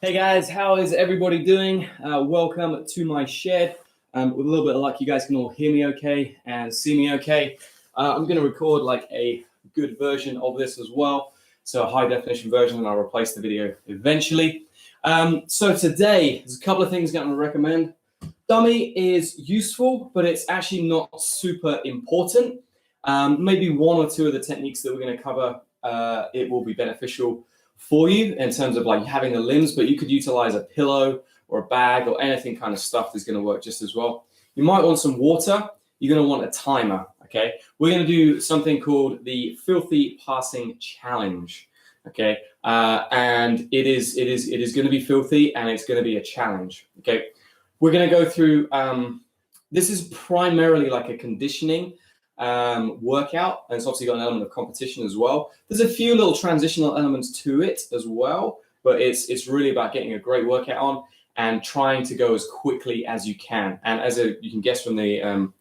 Hey guys, how is everybody doing? Welcome to my shed. With a little bit of luck, you guys can all hear me okay and see me okay. I'm going to record like a good version of this as well. So a high definition version, and I'll replace the video eventually. So today, there's a couple of things I'm going to recommend. Dummy is useful, but it's actually not super important. Maybe one or two of the techniques that we're going to cover, it will be beneficial for you in terms of like having the limbs, but you could utilize a pillow or a bag or anything kind of stuff that's going to work just as well. You might want some water. You're going to want a timer. Okay, we're going to do something called the Filthy Passing Challenge. Okay, and it is going to be filthy, and it's going to be a challenge. Okay, we're going to go through. This is primarily like a conditioning workout, and it's obviously got an element of competition as well. There's a few little transitional elements to it as well, but it's really about getting a great workout on and trying to go as quickly as you can. And you can guess from the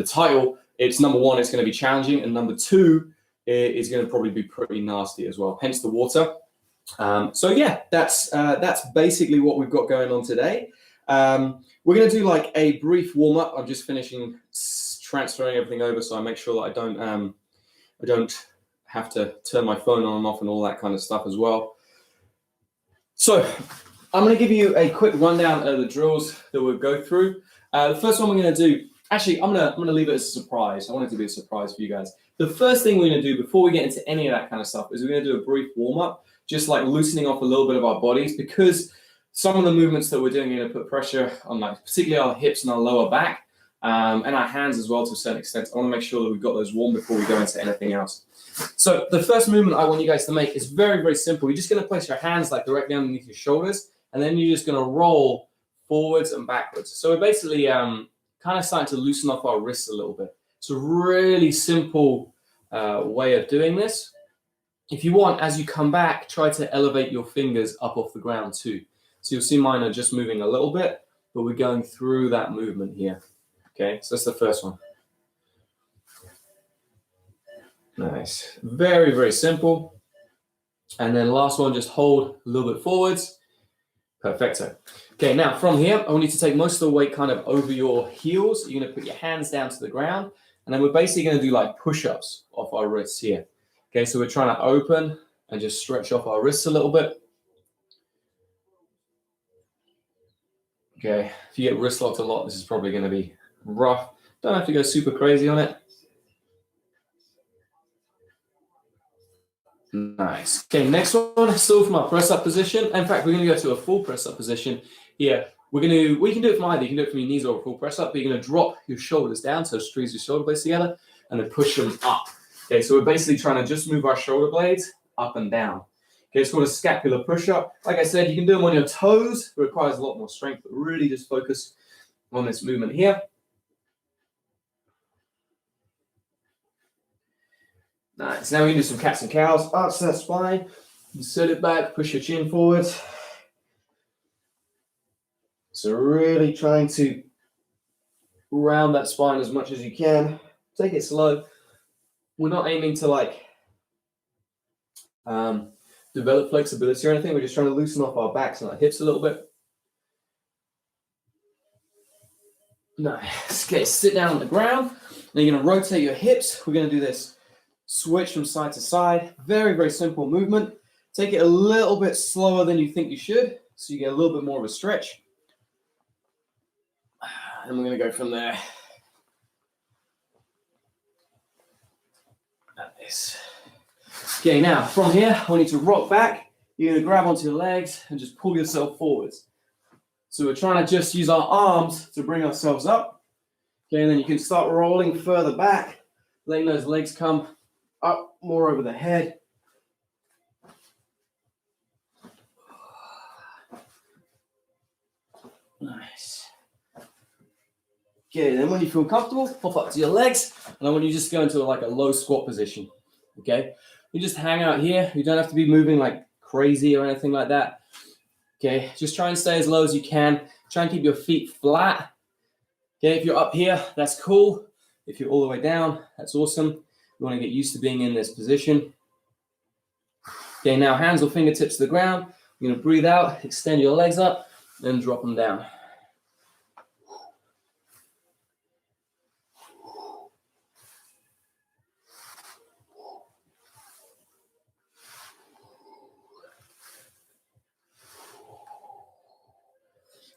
title, it's number one, it's going to be challenging, and number two, is going to probably be pretty nasty as well. Hence the water. So yeah, that's basically what we've got going on today. We're going to do like a brief warm up. I'm just finishing transferring everything over, so I make sure that I don't have to turn my phone on and off and all that kind of stuff as well. So I'm going to give you a quick rundown of the drills that we'll go through. The first one we're going to do, actually, I'm going to leave it as a surprise. I want it to be a surprise for you guys. The first thing we're going to do before we get into any of that kind of stuff is we're going to do a brief warm up, just like loosening off a little bit of our bodies, because some of the movements that we're doing are going to put pressure on, like particularly our hips and our lower back. And our hands as well to a certain extent. I want to make sure that we've got those warm before we go into anything else. So the first movement I want you guys to make is very, very simple. You're just going to place your hands like directly underneath your shoulders, and then you're just going to roll forwards and backwards. So we're basically kind of starting to loosen off our wrists a little bit. It's a really simple way of doing this. If you want, as you come back, try to elevate your fingers up off the ground too. So you'll see mine are just moving a little bit, but we're going through that movement here. Okay, so that's the first one. Nice. Very, very simple. And then last one, just hold a little bit forwards. Perfecto. Okay, now from here, I want you to take most of the weight kind of over your heels. You're going to put your hands down to the ground. And then we're basically going to do like push-ups off our wrists here. Okay, so we're trying to open and just stretch off our wrists a little bit. Okay, if you get wrist locked a lot, this is probably going to be rough. Don't have to go super crazy on it. Nice. Okay, next one, still from our press up position. In fact, we're going to go to a full press up position here. We can do it from either. You can do it from your knees or a full press up, but you're going to drop your shoulders down, so squeeze your shoulder blades together and then push them up. Okay, so we're basically trying to just move our shoulder blades up and down. Okay, it's called a scapular push up. Like I said, you can do them on your toes. It requires a lot more strength, but really just focus on this movement here. Nice. Now we can do some cats and cows. Arch that spine. Insert it back. Push your chin forward. So really trying to round that spine as much as you can. Take it slow. We're not aiming to like develop flexibility or anything. We're just trying to loosen off our backs and our hips a little bit. Nice. Okay, sit down on the ground. Now you're going to rotate your hips. We're going to do this switch from side to side. Very, very simple movement. Take it a little bit slower than you think you should, so you get a little bit more of a stretch. And we're going to go from there. Nice. Okay, now from here, I want you to rock back. You're going to grab onto your legs and just pull yourself forwards. So we're trying to just use our arms to bring ourselves up. Okay, and then you can start rolling further back, letting those legs come up more over the head. Nice. Okay, then when you feel comfortable, pop up to your legs, and I want you just to go into like a low squat position. Okay, you just hang out here. You don't have to be moving like crazy or anything like that. Okay, just try and stay as low as you can. Try and keep your feet flat. Okay, if you're up here, that's cool. If you're all the way down, that's awesome. You want to get used to being in this position. Okay, now hands or fingertips to the ground. You're going to breathe out, extend your legs up, then drop them down.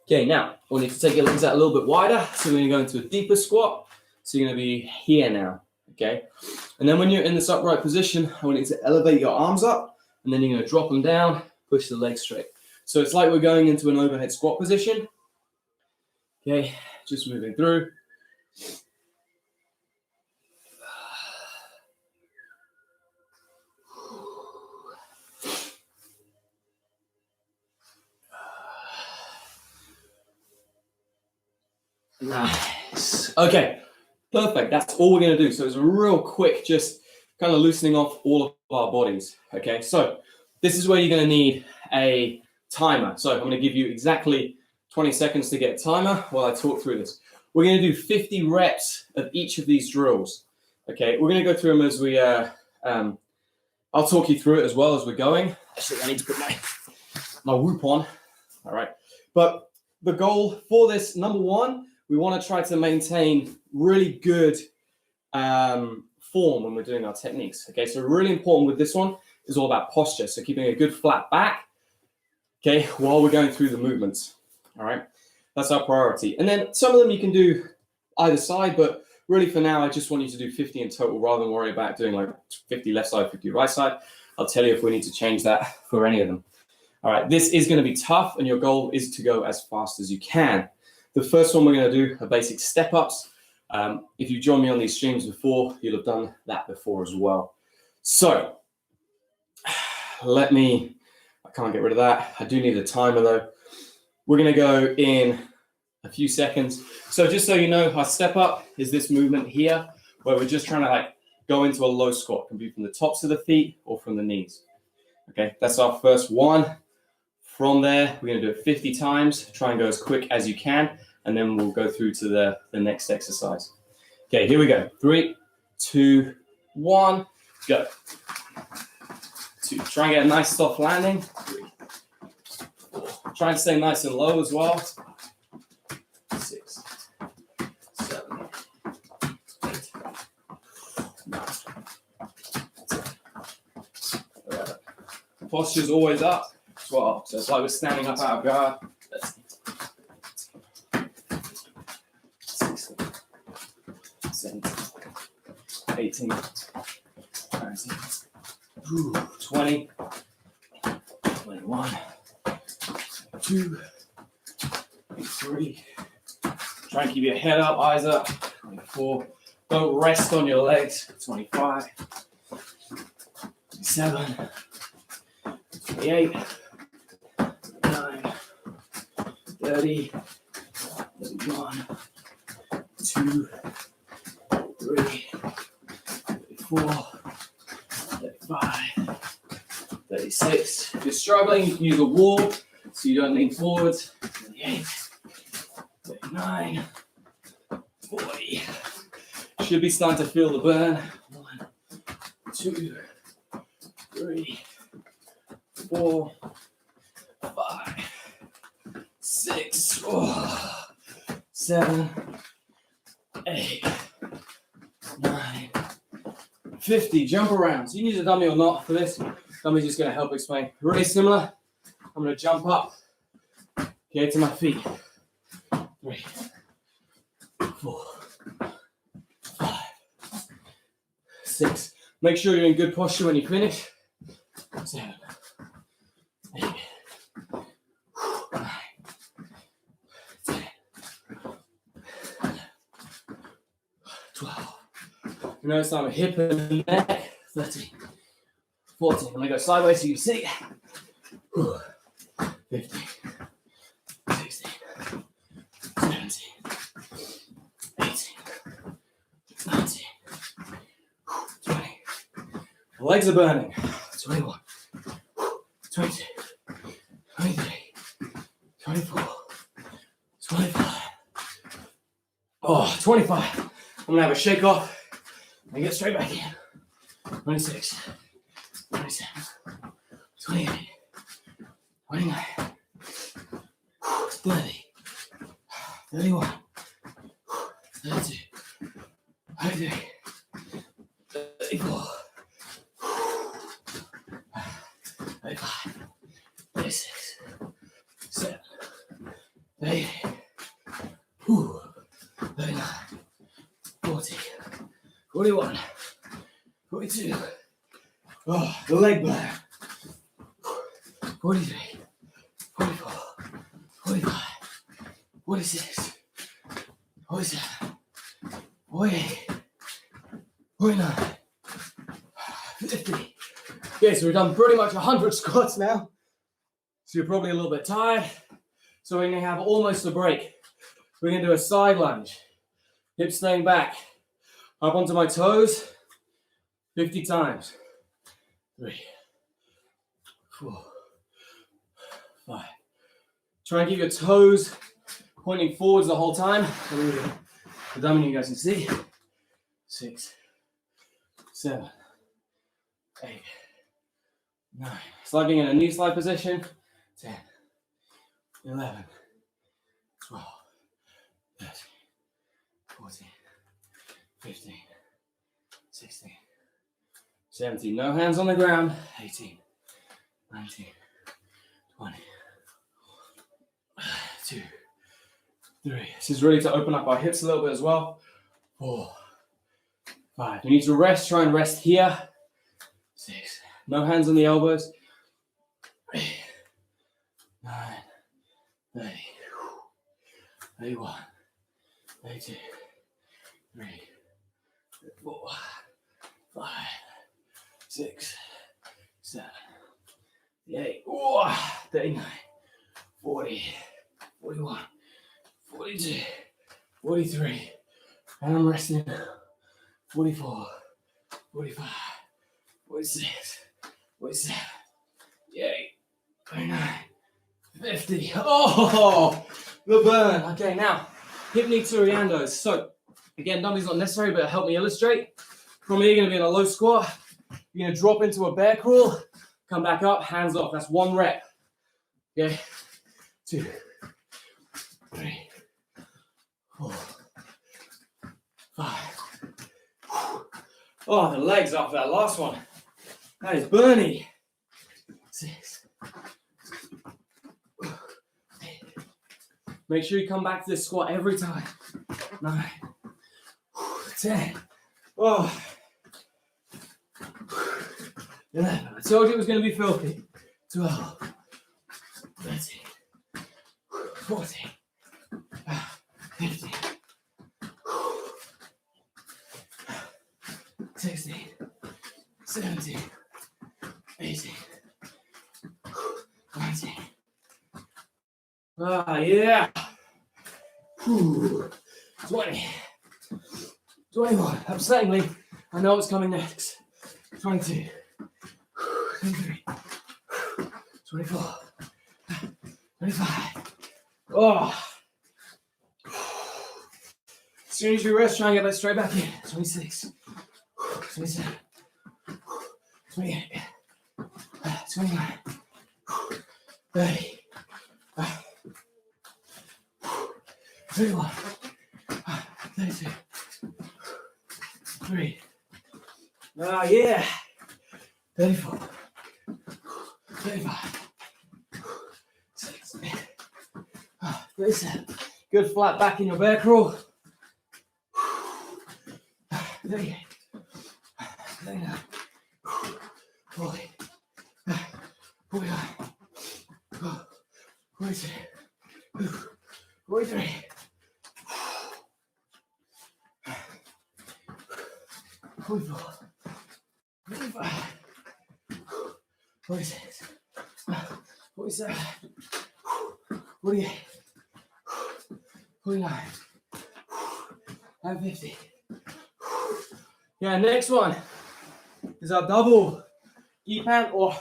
Okay, now we need to take your legs out a little bit wider. So we're going to go into a deeper squat. So you're going to be here now, okay? And then when you're in this upright position, I want you to elevate your arms up, and then you're going to drop them down, push the legs straight. So it's like we're going into an overhead squat position. Okay, just moving through. Nice. Okay, perfect. That's all we're going to do. So it's a real quick, just kind of loosening off all of our bodies. Okay, so this is where you're going to need a timer. So I'm going to give you exactly 20 seconds to get a timer while I talk through this. We're going to do 50 reps of each of these drills. Okay, we're going to go through them as we, I'll talk you through it as well as we're going. Actually, I need to put my whoop on. All right, but the goal for this, number one, we want to try to maintain really good form when we're doing our techniques. Okay, so really important with this one is all about posture. So keeping a good flat back, okay, while we're going through the movements. All right, that's our priority. And then some of them you can do either side, but really for now, I just want you to do 50 in total rather than worry about doing like 50 left side, 50 right side. I'll tell you if we need to change that for any of them. All right, this is going to be tough, and your goal is to go as fast as you can. The first one we're going to do are basic step-ups. If you joined me on these streams before, you'll have done that before as well. So I can't get rid of that. I do need a timer though. We're going to go in a few seconds. So just so you know, our step-up is this movement here, where we're just trying to like go into a low squat. It can be from the tops of the feet or from the knees. Okay, that's our first one. From there, we're going to do it 50 times. Try and go as quick as you can, and then we'll go through to the next exercise. Okay, here we go. 3, 2, 1, go. 2. Try and get a nice soft landing. 3, 4. Try and stay nice and low as well. 6, 7, 8, 9, 10, 11. Posture's always up. 12. So it's like we're standing up out of guard. 16, 17, 18, 19, 20, 21, 22, 23. Try and keep your head up, eyes up. 24. Don't rest on your legs. 25, 27, 28. 30, 31, 2, 3, 34, 35, 36. If you're struggling, you can use a wall so you don't lean forwards. 38, 39, 40. Should be starting to feel the burn. 1, 2, 3, 4, 5. 6, 7, 8, 9, 50. Jump around. So you can use a dummy or not for this. Dummy's just going to help explain. Really similar. I'm going to jump up. Okay, to my feet. 3, 4, 5, 6. Make sure you're in good posture when you finish. 7, 8. 12. Notice I'm hip and neck. 13. 14. I'm going to go sideways so you see. 15. 16. 17. 18. 19. 20. The legs are burning. 21. 22. 23. 24. 25. 25. I'm going to have a shake off and get straight back in. 26, 27, 28, 29, 30, 31, 32, 33, 34, 35, 36, 7, 8, 39, 40, 41, 42. Oh, the leg burn. 43, 44, 45, 46, 47, 48, 49, 50. Okay, so we've done pretty much 100 squats now. So you're probably a little bit tired. So we're going to have almost a break. We're going to do a side lunge. Hips staying back. Up onto my toes. 50 times. 3, 4, 5. Try and keep your toes pointing forwards the whole time. The dummy you guys can see. 6, 7, 8, 9. Sliding in a knee slide position. 10, 11, 12, 13, 14, 15, 16, 17. No hands on the ground. 18, 19, 20, 2, 3. This is really to open up our hips a little bit as well. 4, 5. You need to rest. Try and rest here. 6. No hands on the elbows. 8, 9, 30, 31, 32, 3, 4, 5, 6, 7, 8, 39, 40, 41, 42, 43, and I'm resting. 44, 45, 46, 47, 48, 49, 50. Oh, the burn. Okay, now, hip knee Torreandos. So, again, dummies not necessary, but help me illustrate. From here, you're going to be in a low squat. You're going to drop into a bear crawl, come back up, hands off. That's 1 rep. Okay, 2, 3, 4, 5. Oh, the legs after that last one. That is burny. 6. Make sure you come back to this squat every time. 9, 10. Oh. 11. I told you it was going to be filthy. 12, 13, 14, 15, 16, 17, 18, 19. Yeah. 20, 21. Upsettingly, I know what's coming next. 22, 23, 24, 25. Oh. As soon as you rest, try and get that straight back in. 26, 27, 28, 29, 30, 31, 32, 3. Yeah. 34, 35, 6, 37. Good flat back in your bear crawl. 38, 39, 40, 41, 42, 43. 44, 45, 46, 47, 48, 49, and 50. Yeah, next one is our double gi pant, or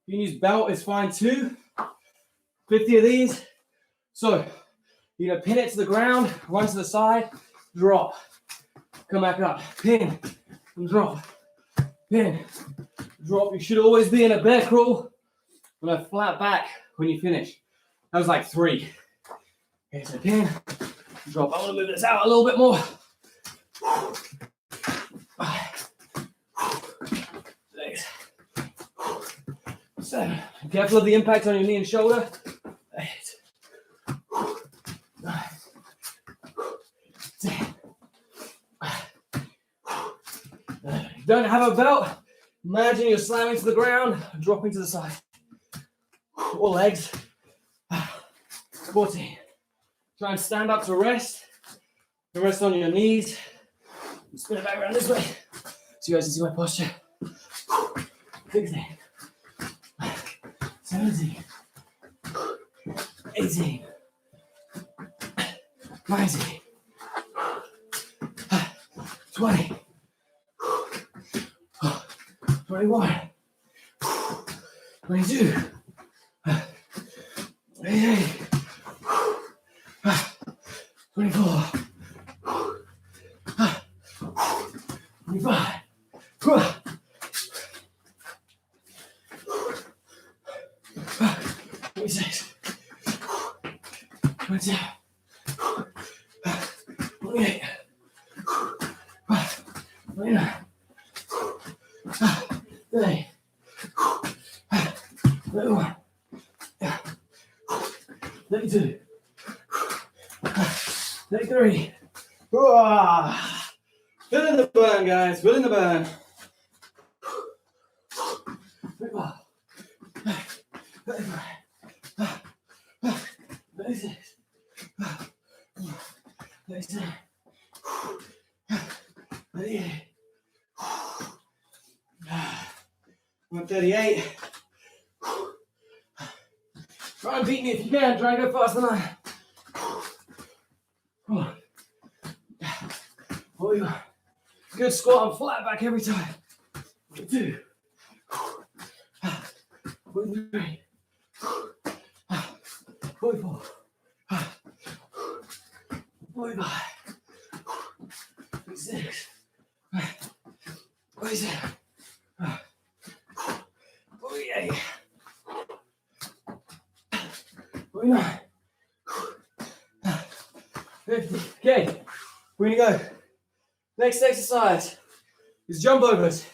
you can use belt, it's fine too. 50 of these. So you're gonna pin it to the ground, run to the side, drop, come back up, pin, and drop, pin, drop. You should always be in a bear crawl with a flat back when you finish. That was like 3. Here's a pin. Drop. I want to move this out a little bit more. 5, 6, 7. Be careful of the impact on your knee and shoulder. 8, 9, 10. If you don't have a belt, imagine you're slamming to the ground, dropping to the side. Or legs. 14. Try and stand up to rest. Rest on your knees. Spin it back around this way so you guys can see my posture. 16. 17. 18. 19. 20. 21. 22. 23. 24, 25, 26, 27, 28, 29, 30, 31, 32, 33. Feeling the burn, guys. Feeling the burn. 34. 35. 36. 37. 38. 138. Try and beat me if you can. Try and go faster than I am. 41. Good squat and flat back every time. 42. 43. 44. 45. 46. 47. 48. 49. 50. Okay, we're gonna go. Next exercise is jump overs.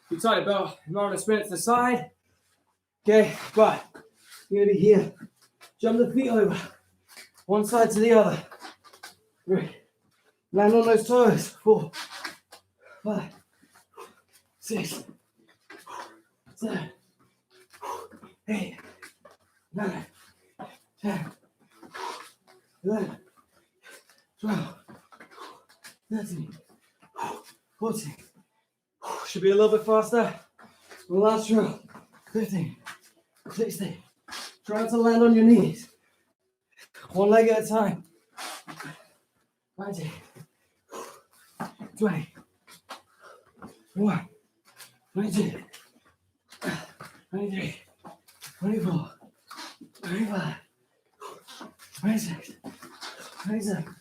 You tight belt, not gonna spin it to the side. Okay, but you're gonna be here. Jump the feet over, one side to the other. 3. Land on those toes. 4, 5, 6, 7, 8, 9, 10, 11, 12, 13, 14. Should be a little bit faster. The last drill. 15, 16. Try to land on your knees. One leg at a time. 19, 20, 21, 22, 23, 24, 25, 26, 27,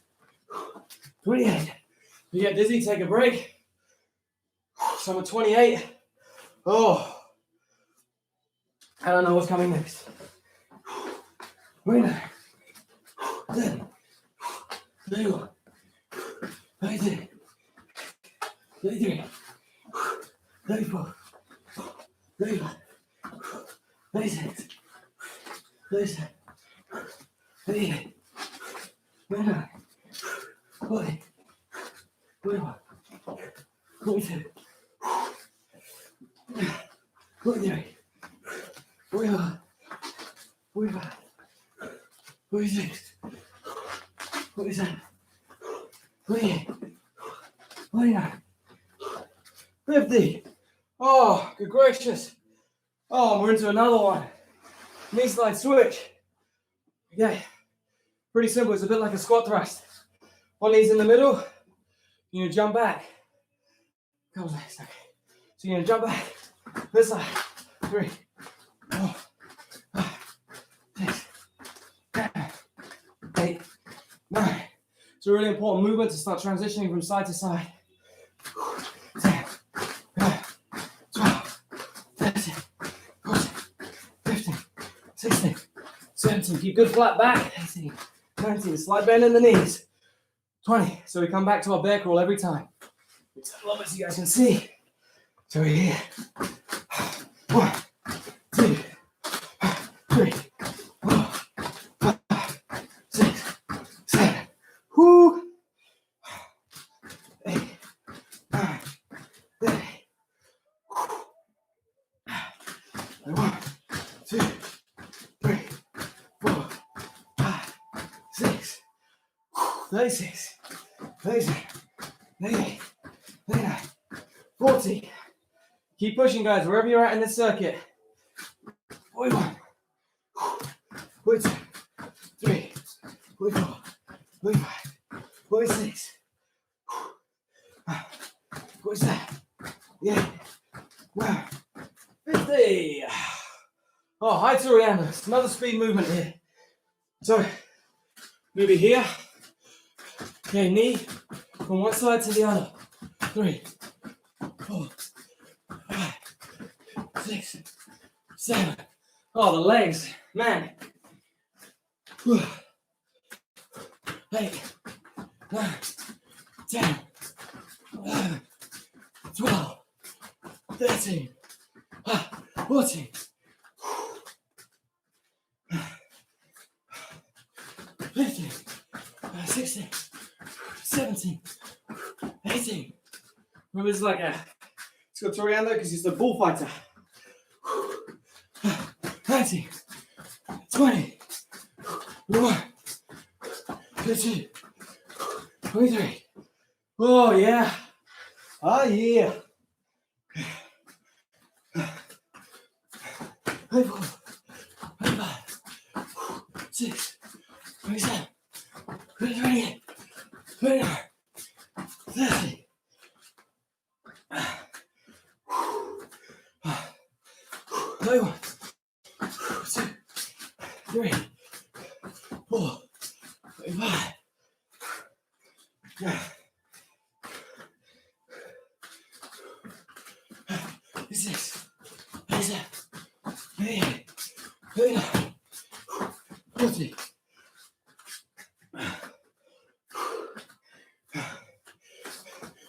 28. You get dizzy, take a break. So I'm at 28. Oh, I don't know what's coming next. 29, 30, 31, 32, 33, 34, 35, 36, 37, 38, 39, 40, 41, 42, 43, 44, 45, 46, 47, 48, 49, 50. Oh, good gracious. Oh, we're into another one. Knee slide switch. Okay, pretty simple. It's a bit like a squat thrust. One knee's in the middle. You're gonna jump back. Comes next. Okay. So you're gonna jump back. This side. 3, 4, 5, 6, 7, 8, 9. It's a really important movement to start transitioning from side to side. 10, 11, 12, 13, 14, 15, 16, 17. Keep good flat back. 18, 19, slight bend in the knees. 20, so we come back to our bear crawl every time. It's a lot as you guys can see. So we're here. 1, 2, 3, 4, 5, 6, 7. Whoo. 8, 9, 10. 1, 2, 3, 4, 5, 6, 36, 37, 38, 39, 40. Keep pushing, guys, wherever you're at in this circuit. 41, 42, 43, 44, 45, 46, 47, yeah, 50. Oh, hi Torreando. It's another speed movement here. So, move it here. Okay, knee from one side to the other. 3, 4, 5, 6, 7. Oh, the legs, man. 8, 9, 10, 11, 12, 13, 14. 15, 16, 17, 18. Remember, it's like it's got Torreando because he's the bullfighter. 19, 20, 21, 22, 23. Oh, yeah. Oh, yeah. 24, 25, 6, 27, 28, 29, 30. 31, 2, 3, 4, 5. 6, 7, 8, 39, 40.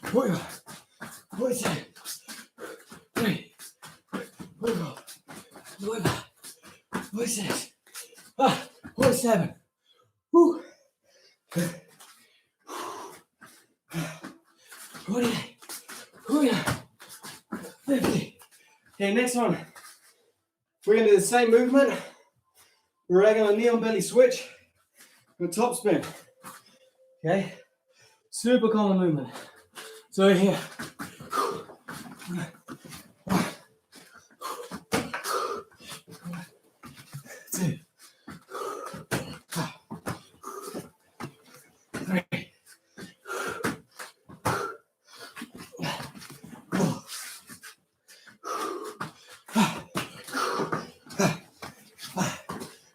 41, 42, 3, 44, 45, 46, 47. Woo. 48, 49, 50. Okay, next one. We're going to do the same movement. We're going to knee on belly switch with top spin. Okay, super common movement. So here. 1, 2, 3, 4, 5.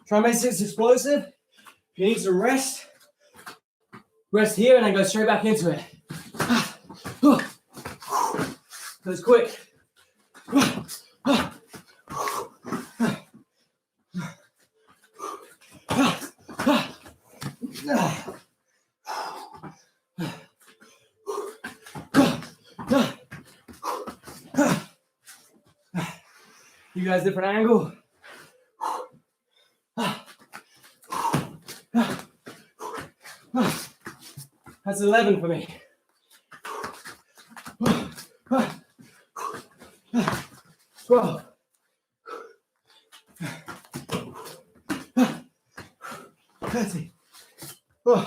Try and make this explosive. If you need to rest here and then go straight back into it. That's quick. You guys, different angle. That's 11 for me. 12. 13. 14.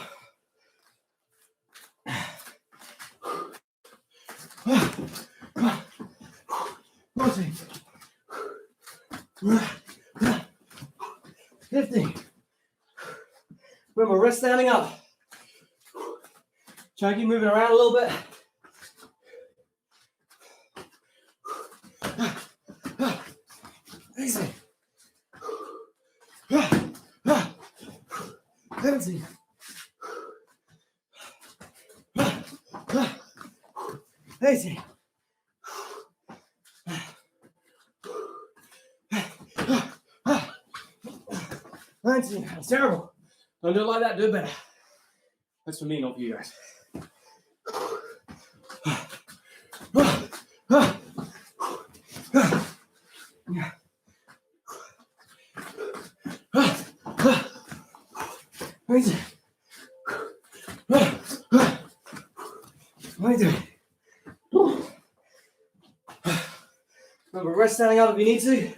15. Remember, rest standing up. Try and keep moving around a little bit. Easy. 17. 18. 19. That's terrible. Don't do it like that, do it better. That's for me, not for you guys. Amazing. Amazing. Remember, rest standing up if you need to.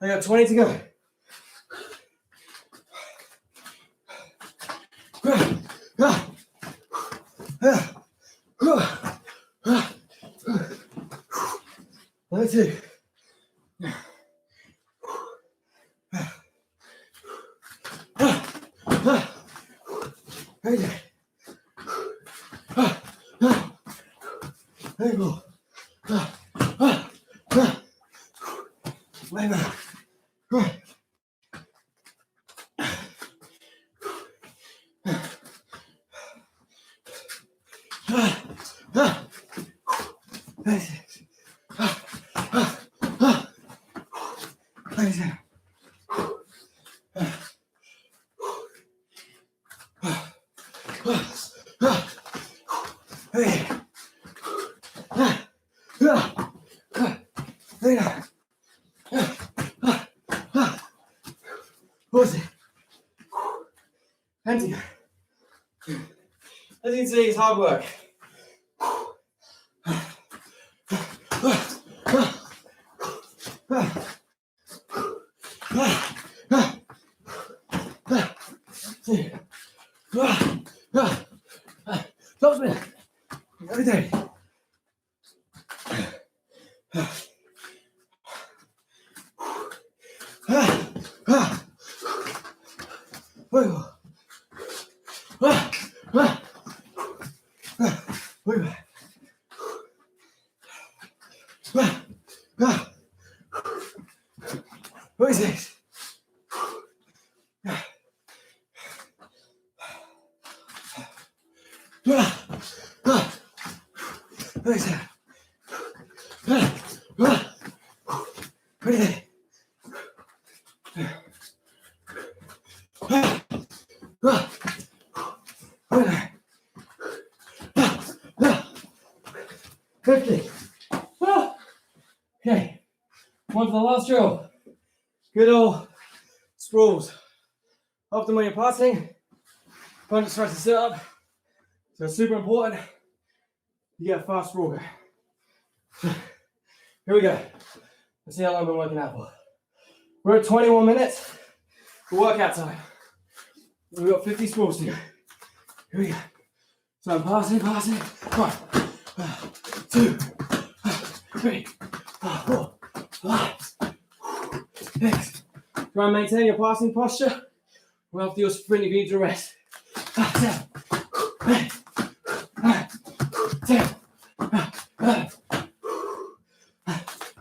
I got 20 to go. That's it. There you go. Lay back. Empty. As you can see, it's hard work. Top spin. Every day. What is this? What is that? What is it? 50. Okay, on to the last drill. Good old sprawls. Often when you're passing, opponent tries to sit up, so it's super important you get a fast sprawl go. Here we go. Let's see how long we're working out for. We're at 21 minutes for workout time. We've got 50 sprawls to go. Here we go. So I'm passing. 1, 2, 3, 4, 5, 6. Try and maintain your passing posture. We'll have to do a sprint if you need to rest. 7, 8, 9, 10,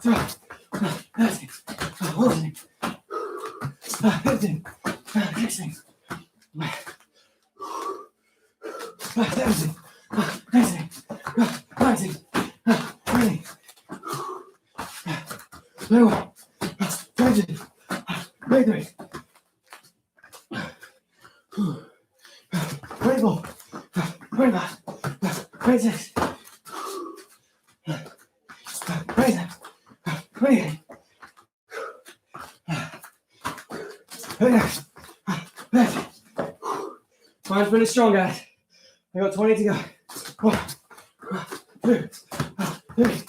12, 13, 14, 15, 16, 17, 18, 19, 20, 21, 22, 23, 24, 25, 26, 27, 28, 30. Mine's really strong, guys. I got 20 to go. 1, 2, 3,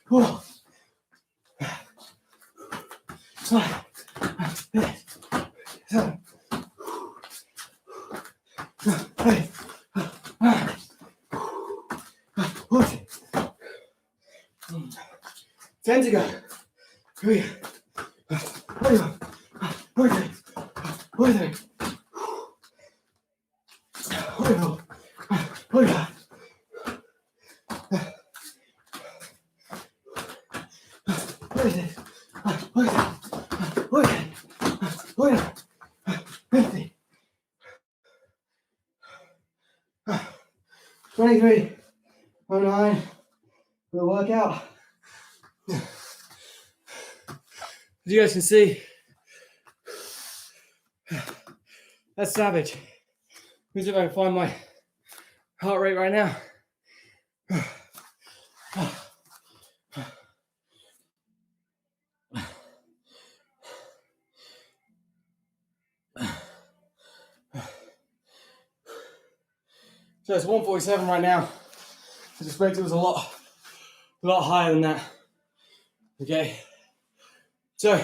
4, 5, 6, 7, $23.09 for the workout. As you guys can see, that's savage. Let me see if I can find my heart rate right now. So it's 147 right now. I suspect it was a lot higher than that. Okay. So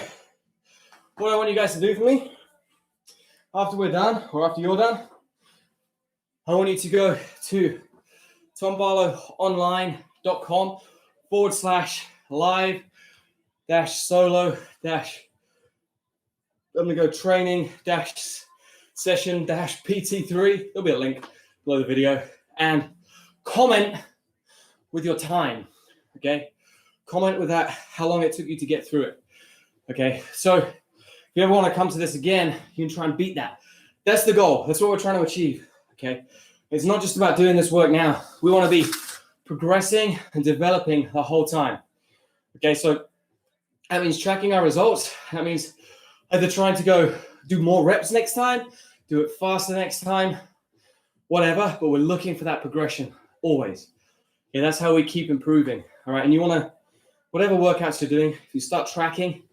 what I want you guys to do for me, after we're done, or after you're done, I want you to go to tombarlowonline.com/live-solo- I'm gonna go training-session-PT3. There'll be a link below the video. And comment with your time, okay? Comment with that, how long it took you to get through it, okay? So if you ever want to come to this again, you can try and beat that. That's the goal. That's what we're trying to achieve, okay? It's not just about doing this work now. We want to be progressing and developing the whole time, okay? So that means tracking our results. That means either trying to go do more reps next time, do it faster next time, whatever, but we're looking for that progression always. Okay, that's how we keep improving, all right? And you want to, whatever workouts you're doing, if you start tracking,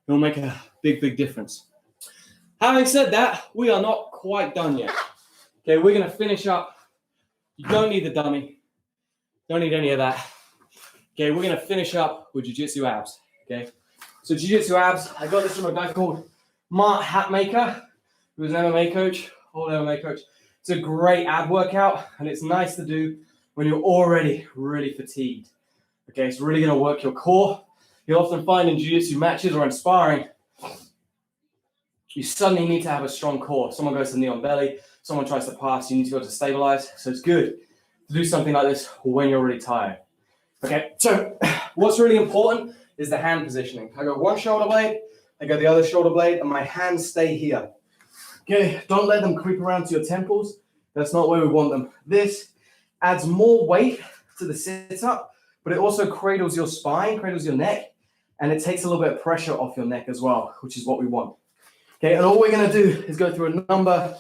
it'll make a big, big difference. Having said that, we are not quite done yet. Okay, we're going to finish up. You don't need the dummy. Don't need any of that. Okay, we're going to finish up with Jiu Jitsu Abs, okay? So Jiu Jitsu Abs, I got this from a guy called Mark Hatmaker, who's an MMA coach, old MMA coach. It's a great ab workout, and it's nice to do when you're already really fatigued. Okay, it's really going to work your core. You'll often find in Jiu-Jitsu matches or in sparring, you suddenly need to have a strong core. Someone goes to knee on belly, someone tries to pass, you need to be able to stabilize. So it's good to do something like this when you're really tired. Okay, so what's really important is the hand positioning. I go one shoulder blade, I go the other shoulder blade, and my hands stay here. Okay, don't let them creep around to your temples. That's not where we want them. This adds more weight to the sit-up, but it also cradles your spine, cradles your neck, and it takes a little bit of pressure off your neck as well, which is what we want. Okay, and all we're gonna do is go through a number, I'm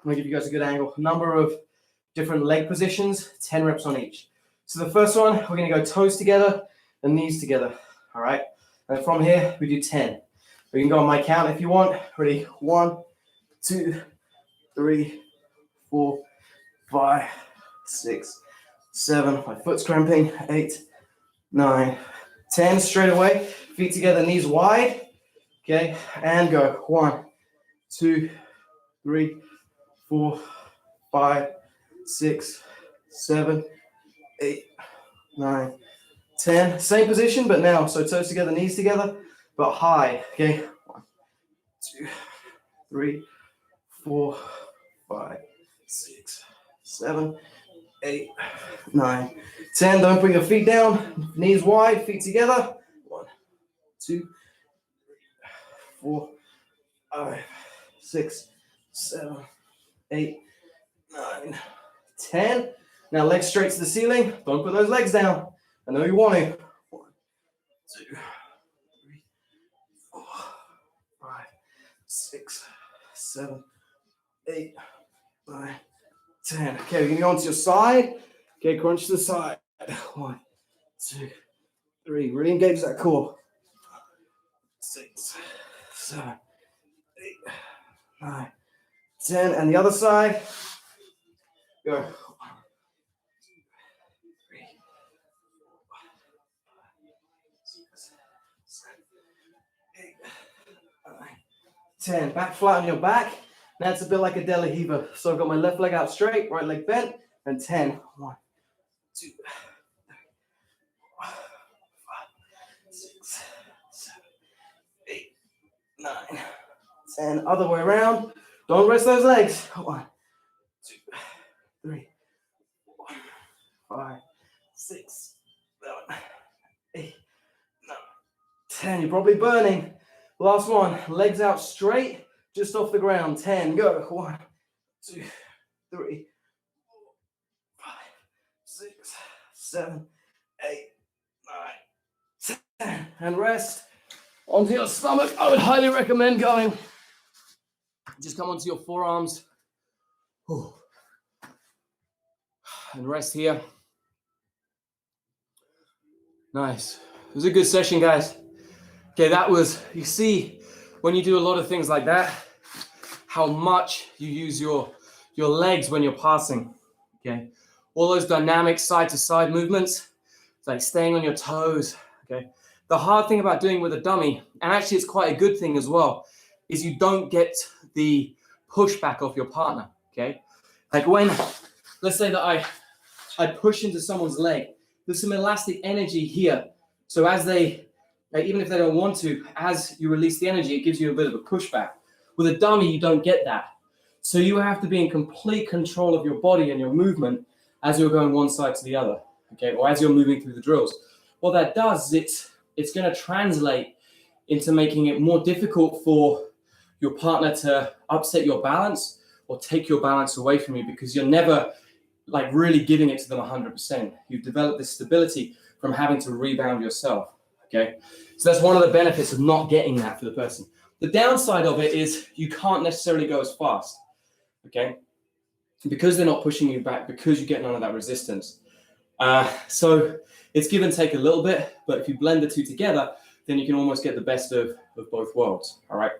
gonna give you guys a good angle, number of different leg positions, 10 reps on each. So the first one, we're gonna go toes together and knees together, all right? And from here, we do 10. We can go on my count if you want. Ready? 1, 2, 3, 4, 5, 6, 7. My foot's cramping. 8, 9, 10. Straight away. Feet together, knees wide. Okay, and go. 1, 2, 3, 4, 5, 6, 7, 8, 9, 10. Same position, but now, so toes together, knees together, but high. Okay, 1, 2, 3, 4, 5, 6, 7, 8, 9, 10. Don't put your feet down. Knees wide, feet together. 1, 2, 3, 4, 5, 6, 7, 8, 9, 10. Now legs straight to the ceiling. Don't put those legs down. I know you want to. 1, 2, 3, 4, 5, 6, 7, 8, 9, 10. Okay, we're going to go onto your side. Okay, crunch to the side. 1, 2, 3. Really engage that core. 6, 7, 8, 9, 10. And the other side. Go. 1, 2, 3, 4, 5, 6, 7, 8, 9, 10. Back flat on your back. Now it's a bit like a deli heaver. So I've got my left leg out straight, right leg bent, and 10. 1, 2, 3, 4, 5, 6, 7, 8, 9, 10, other way around. Don't rest those legs. 1, 2, 3, 4, 5, 6, 7, 8, 9, 10. You're probably burning. Last one. Legs out straight, just off the ground. 10. Go. 1, 2, 3, 4, 5, 6, 7, 8, 9, 10. And rest onto your stomach. I would highly recommend going. Just come onto your forearms. And rest here. Nice. It was a good session, guys. Okay, that was, you see, when you do a lot of things like that, how much you use your legs when you're passing, okay? All those dynamic side-to-side movements, it's like staying on your toes, okay? The hard thing about doing with a dummy, and actually it's quite a good thing as well, is you don't get the pushback off your partner, okay? Like when, let's say that I push into someone's leg, there's some elastic energy here. So as they, like even if they don't want to, as you release the energy, it gives you a bit of a pushback. With a dummy, you don't get that. So you have to be in complete control of your body and your movement as you're going one side to the other, okay? Or as you're moving through the drills. What that does is it's going to translate into making it more difficult for your partner to upset your balance or take your balance away from you, because you're never like really giving it to them 100%. You've developed this stability from having to rebound yourself, okay? So that's one of the benefits of not getting that for the person. The downside of it is you can't necessarily go as fast, okay? Because they're not pushing you back, because you get none of that resistance. So it's give and take a little bit, but if you blend the two together, then you can almost get the best of both worlds, all right?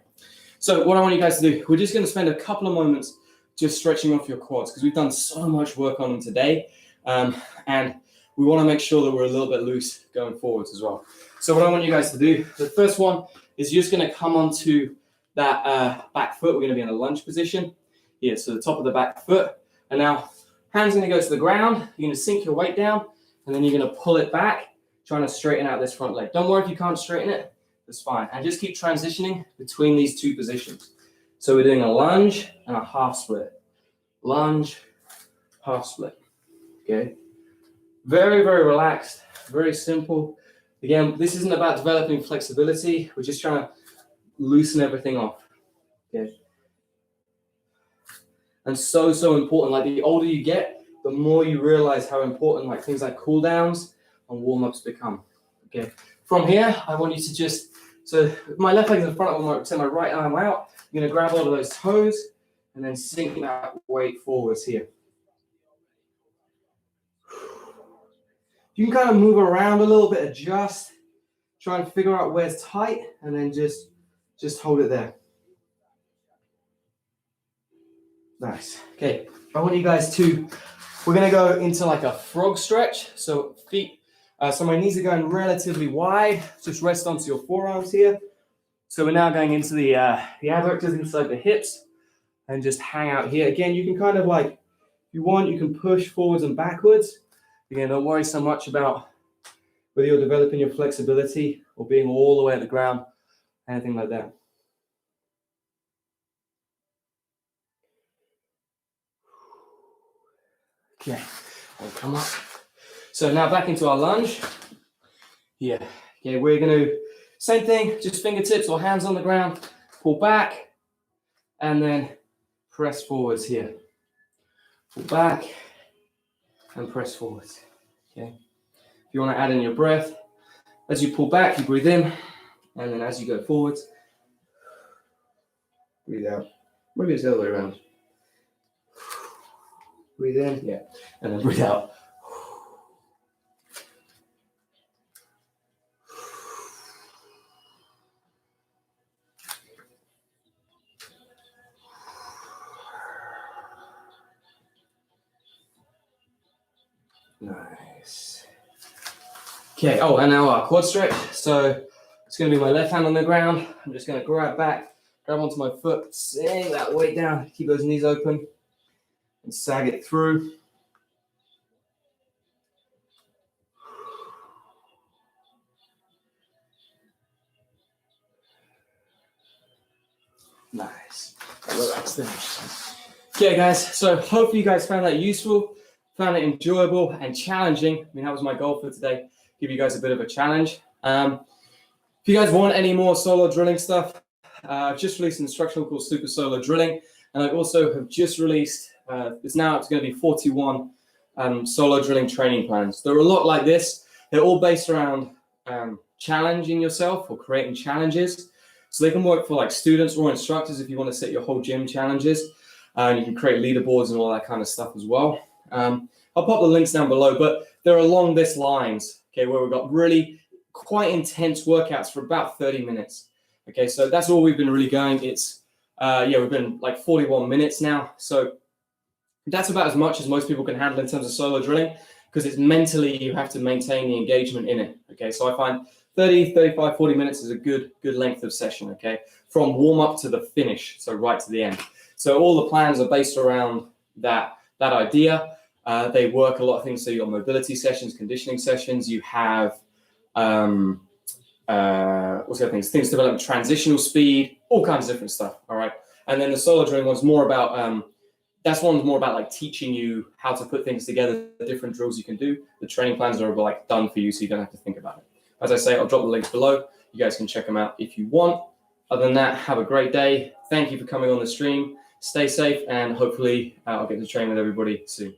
So what I want you guys to do, we're just gonna spend a couple of moments just stretching off your quads, because we've done so much work on them today, and we want to make sure that we're a little bit loose going forwards as well. So what I want you guys to do, the first one is you're just going to come onto that back foot. We're going to be in a lunge position here, so the top of the back foot, and now hands going to go to the ground. You're going to sink your weight down, and then you're going to pull it back, trying to straighten out this front leg. Don't worry if you can't straighten it, that's fine, and just keep transitioning between these two positions. So we're doing a lunge and a half split. Lunge, half split, okay? Very, very relaxed, very simple. Again, this isn't about developing flexibility. We're just trying to loosen everything off, okay? And so important. Like the older you get, the more you realize how important like things like cool downs and warm-ups become, okay? From here, I want you to just, so my left leg's in front, my right arm out. You're gonna grab all of those toes and then sink that weight forwards here. You can kind of move around a little bit, adjust, try and figure out where's tight, and then just hold it there. Nice. Okay, I want you guys to, we're gonna go into like a frog stretch. So feet, so my knees are going relatively wide. Just rest onto your forearms here. So we're now going into the adductors inside the hips and just hang out here. Again, you can kind of like, if you want, you can push forwards and backwards. Again, don't worry so much about whether you're developing your flexibility or being all the way at the ground, anything like that. Okay, and come up. So now back into our lunge. Here, okay, we're gonna, same thing, just fingertips or hands on the ground, pull back, and then press forwards here. Pull back and press forwards, okay? If you wanna add in your breath, as you pull back, you breathe in, and then as you go forwards, breathe out. Maybe it's the other way around. Breathe in, yeah, and then breathe out. Nice. Okay, oh, and now our quad stretch. So it's going to be my left hand on the ground. I'm just going to grab back, grab onto my foot, sink that weight down, keep those knees open, and sag it through. Nice. Relax there. Okay, guys. So hopefully you guys found that useful, found it enjoyable and challenging. I mean, that was my goal for today. Give you guys a bit of a challenge. If you guys want any more solo drilling stuff, I've just released an instructional called Super Solo Drilling, and I also have just released. It's going to be 41 solo drilling training plans. They're a lot like this. They're all based around challenging yourself or creating challenges. So they can work for like students or instructors if you want to set your whole gym challenges. And you can create leaderboards and all that kind of stuff as well. I'll pop the links down below, but they're along this lines, okay, where we've got really quite intense workouts for about 30 minutes. Okay, so that's all we've been really going. It's, we've been like 41 minutes now. So that's about as much as most people can handle in terms of solo drilling, because it's mentally, you have to maintain the engagement in it. Okay, so I find 30, 35, 40 minutes is a good length of session, okay, from warm up to the finish, so right to the end. So all the plans are based around that idea. They work a lot of things. So you've got mobility sessions, conditioning sessions. You have what's the other things? Things develop transitional speed, all kinds of different stuff. All right, and then the solo drilling one's more about one's more about like teaching you how to put things together, the different drills you can do. The training plans are like done for you, so you don't have to think about it. As I say, I'll drop the links below. You guys can check them out if you want. Other than that, have a great day. Thank you for coming on the stream. Stay safe, and hopefully I'll get to train with everybody soon.